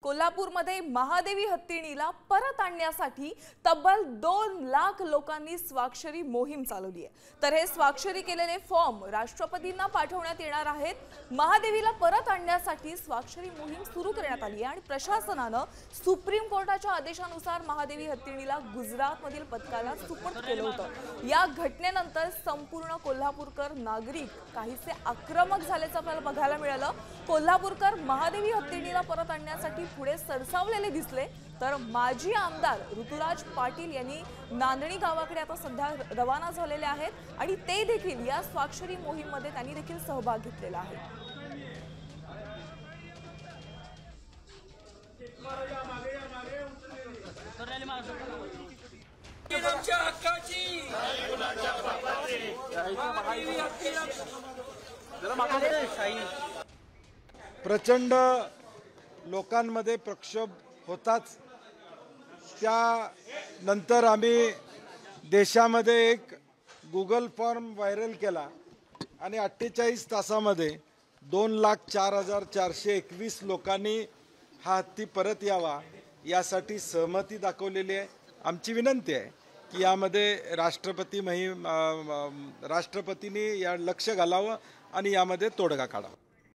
कोल्हापूरमध्ये महादेवी हत्तीणीला परत आणण्यासाठी तब्बल 2 लाख लोकांनी स्वाक्षरी मोहीम चालवली आहे। तर हे स्वाक्षरी केलेले फॉर्म राष्ट्रपतींना पाठवण्यात येणार आहेत। महादेवीला परत आणण्यासाठी स्वाक्षरी मोहीम सुरू करण्यात आली आहे आणि प्रशासनाने सुप्रीम कोर्टाच्या आदेशानुसार महादेवी हत्तीणीला गुजरातमधील पथकाला सुपूर्द केलं होतं। या घटनेनंतर संपूर्ण कोल्हापूरकर नागरिक काहीसे आक्रमक झाल्याचं आपल्याला बघायला मिळालं। कोल्हापूरकर महादेवी हत्तीणीला परत आणण्यासाठी पुढे सरसावलेले दिसले, तर माजी आमदार ऋतुराज पाटील यांनी नांदणी गावाकडे आता सध्या रवाना झालेले आहेत आणि ते देखील या स्वाक्षरी मोहीममध्ये त्यांनी देखील सहभाग घेतलेला आहे। प्रचंड लोकांमध्ये प्रक्षोभ होताच, त्यानंतर आम्ही देशामध्ये एक गूगल फॉर्म व्हायरल केला आणि 48 तासामध्ये 2,04,421 लोकांनी हा हत्ती परत यावा यासाठी सहमती दाखवलेली आहे। आमची विनंती आहे की यामध्ये राष्ट्रपतींनी या लक्ष घालावं आणि यामध्ये तोडगा काढावा।